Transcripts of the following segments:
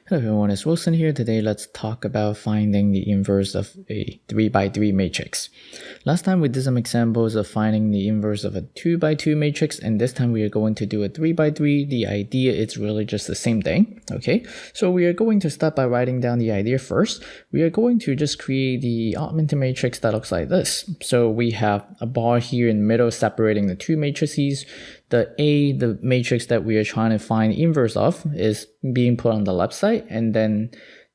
Hello everyone, it's Wilson here. Today let's talk about finding the inverse of a 3x3 matrix. Last time we did some examples of finding the inverse of a 2x2 matrix, and this time we are going to do a 3x3. The idea is really just the same thing, okay? So we are going to start by writing down the idea first. We are going to just create the augmented matrix that looks like this. So we have a bar here in the middle separating the two matrices. The matrix that we are trying to find the inverse of is being put on the left side, and then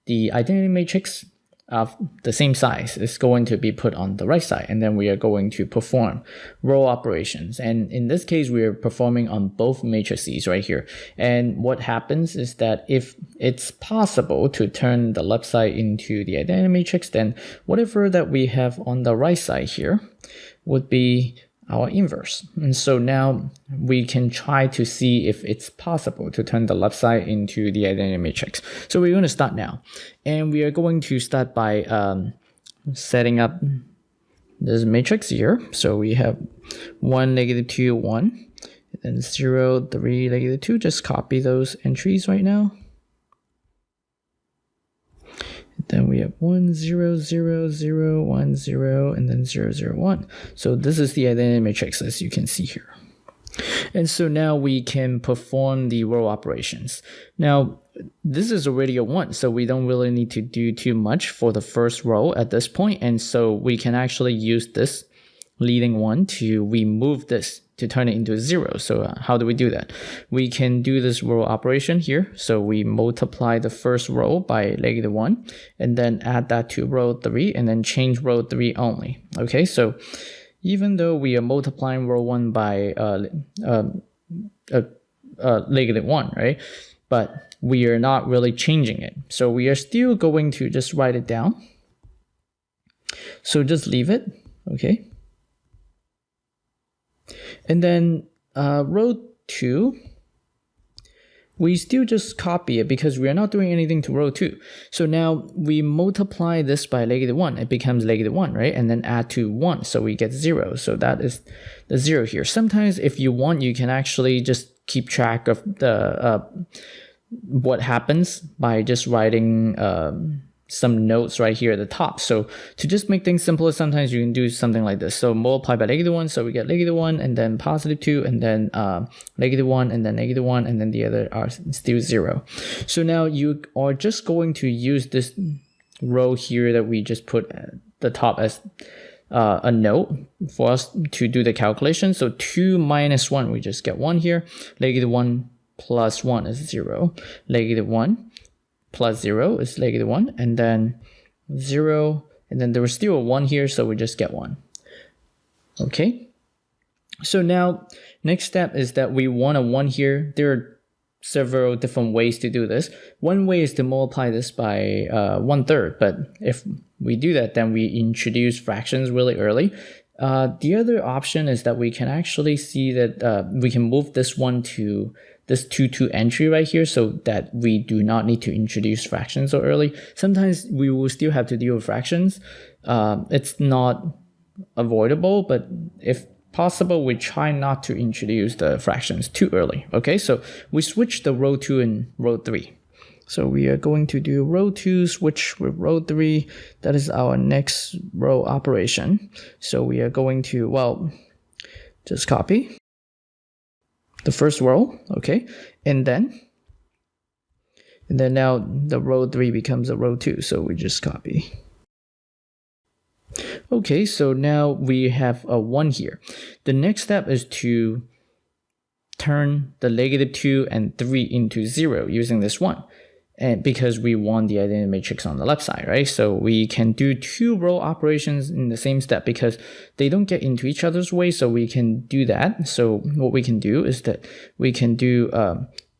the identity matrix of the same size is going to be put on the right side, and then we are going to perform row operations. And in this case, we are performing on both matrices right here. And what happens is that if it's possible to turn the left side into the identity matrix, then whatever that we have on the right side here would be our inverse. And so now we can try to see if it's possible to turn the left side into the identity matrix. So we're going to start now. And we are going to start by setting up this matrix here. So we have 1, -2, 1, and then 0, 3, -2. Just copy those entries right now. Then we have 1, 0, 0, 0, 1, 0, and then 0, 0, 1. So this is the identity matrix, as you can see here. And so now we can perform the row operations. Now, this is already a 1, so we don't really need to do too much for the first row at this point. And so we can actually use this leading 1 to remove this to turn it into 0. So how do we do that? We can do this row operation here. So we multiply the first row by -1 and then add that to row 3 and then change row 3 only. Okay, so even though we are multiplying row 1 by -1, right? But we are not really changing it. So we are still going to just write it down. So just leave it, okay? And then row 2, we still just copy it because we are not doing anything to row 2. So now we multiply this by -1. It becomes -1, right? And then add to 1, so we get 0. So that is the 0 here. Sometimes if you want, you can actually just keep track of the what happens by just writing some notes right here at the top. So to just make things simpler, sometimes you can do something like this. So multiply by -1, so we get -1 and then +2 and then -1 and then -1 and then the other are still 0. So now you are just going to use this row here that we just put at the top as a note for us to do the calculation. So 2 minus 1, we just get 1 here. -1 plus 1 is 0. -1 plus 0 is -1, and then 0, and then there was still a 1 here, so we just get 1. Okay, so now next step is that we want a 1 here. There are several different ways to do this. One way is to multiply this by 1/3, but if we do that, then we introduce fractions really early. The other option is that we can actually see that we can move this one to this 2 entry right here so that we do not need to introduce fractions so early. Sometimes we will still have to deal with fractions. It's not avoidable, but if possible, we try not to introduce the fractions too early. Okay, so we switch the row 2 and row 3. So we are going to do row 2 switch with row 3. That is our next row operation. So we are going to, well, just copy the first row, okay? And then now the row 3 becomes a row 2, so we just copy. Okay, so now we have a 1 here. The next step is to turn the -2 and 3 into 0 using this 1. And because we want the identity matrix on the left side, right? So we can do 2 row operations in the same step because they don't get into each other's way, so we can do that. So what we can do is that we can do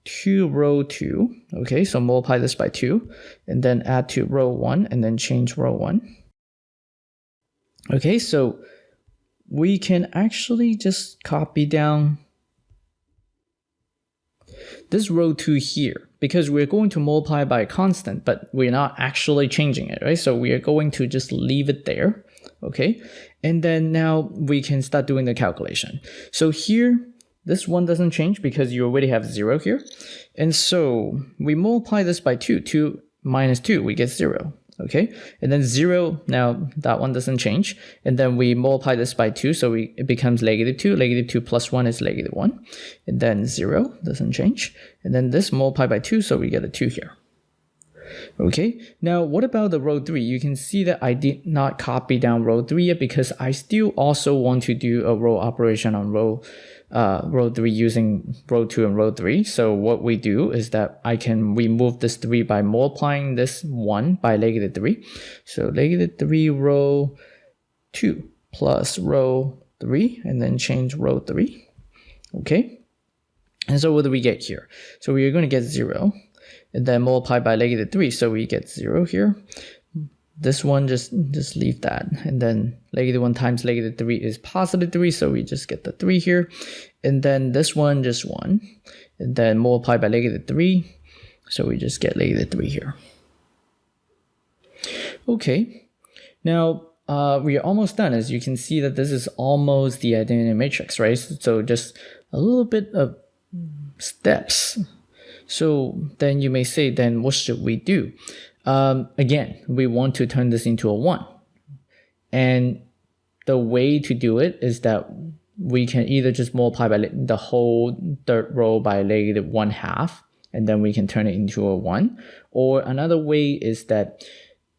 2 row 2, okay? So multiply this by 2, and then add to row 1, and then change row 1. Okay, so we can actually just copy down this row 2 here, because we're going to multiply by a constant, but we're not actually changing it, right? So we are going to just leave it there, okay? And then now we can start doing the calculation. So here, This one doesn't change because you already have 0 here. And so we multiply this by 2. 2 minus 2, we get 0. Okay, and then 0, now that one doesn't change. And then we multiply this by 2, so it becomes -2. -2 plus 1 is -1. And then 0 doesn't change. And then this multiplied by 2, so we get a 2 here. Okay, now what about the row 3? You can see that I did not copy down row 3 yet because I still also want to do a row operation on row 3 using row 2 and row 3. So what we do is that I can remove this 3 by multiplying this 1 by -3. So -3 row 2 plus row 3 and then change row 3. Okay, and so what do we get here? So we are going to get 0. And then multiply by -3, so we get 0 here. This one, just leave that. And then -1 times -3 is +3, so we just get the 3 here. And then this one, just 1. And then multiply by -3, so we just get -3 here. Okay, now we are almost done. As you can see that this is almost the identity matrix, right? So just a little bit of steps. So then you may say, then what should we do? Again, we want to turn this into a 1. And the way to do it is that we can either just multiply by the whole third row by -1/2, and then we can turn it into a 1. Or another way is that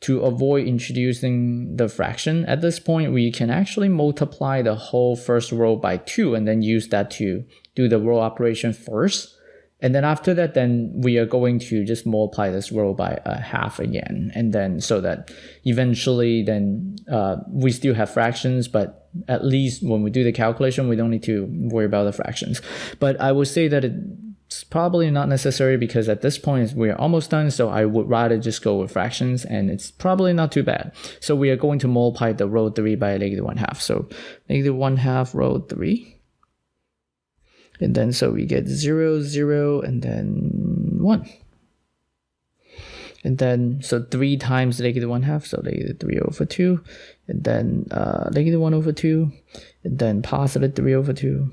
to avoid introducing the fraction at this point, we can actually multiply the whole first row by 2 and then use that to do the row operation first. And then after that, then we are going to just multiply this row by 1/2 again. And then so that eventually then we still have fractions, but at least when we do the calculation, we don't need to worry about the fractions. But I would say that it's probably not necessary because at this point we are almost done. So I would rather just go with fractions and it's probably not too bad. So we are going to multiply the row 3 by -1/2. So -1/2 row 3. And then so we get 0, 0, and then 1. And then so 3 times -1/2, so -3/2. And then -1/2. And then +3/2.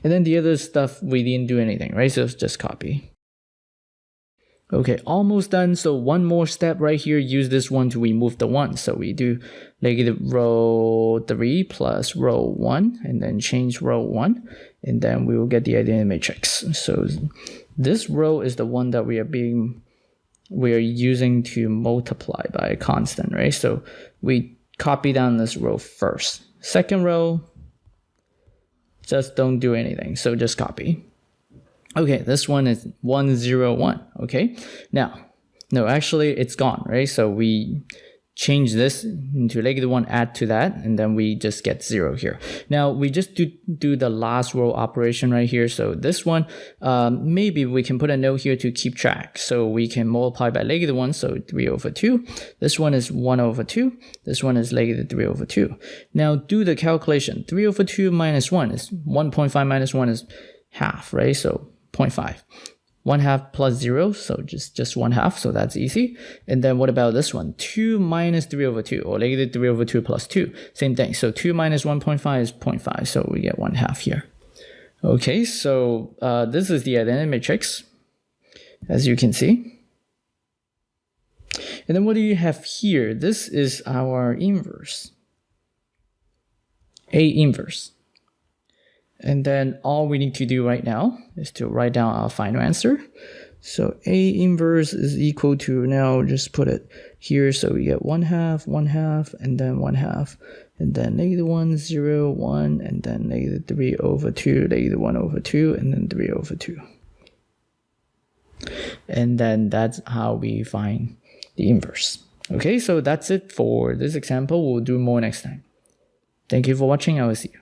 And then the other stuff, we didn't do anything, right? So it's just copy. Okay, almost done. So one more step right here. Use this one to remove the 1. So we do row 3 plus row 1, and then change row 1, and then we will get the identity matrix. So this row is the one that we are using to multiply by a constant, right? So we copy down this row first. Second row, just don't do anything. So just copy. Okay, this one is 1, 0, 1. Okay, now, no, actually it's gone, right? So we change this into -1, add to that, and then we just get 0 here. Now we just do the last row operation right here. So this one, maybe we can put a note here to keep track. So we can multiply by -1, so 3/2. This one is 1/2. This one is -3/2. Now do the calculation. 3/2 minus 1 is 1.5 minus 1 is half, right? So 0.5. 1/2 plus 0, so just 1/2, so that's easy. And then what about this one? 2 minus 3/2, or -3/2 plus 2. Same thing. So 2 minus 1.5 is 0.5, so we get 1/2 here. Okay, so this is the identity matrix, as you can see. And then what do you have here? This is our inverse. A inverse. And then all we need to do right now is to write down our final answer. So A inverse is equal to, now just put it here. So we get 1/2, 1/2, and then 1/2. And then -1, 0, 1, and then -3/2, -1/2, and then 3/2. And then that's how we find the inverse. Okay, so that's it for this example. We'll do more next time. Thank you for watching. I will see you.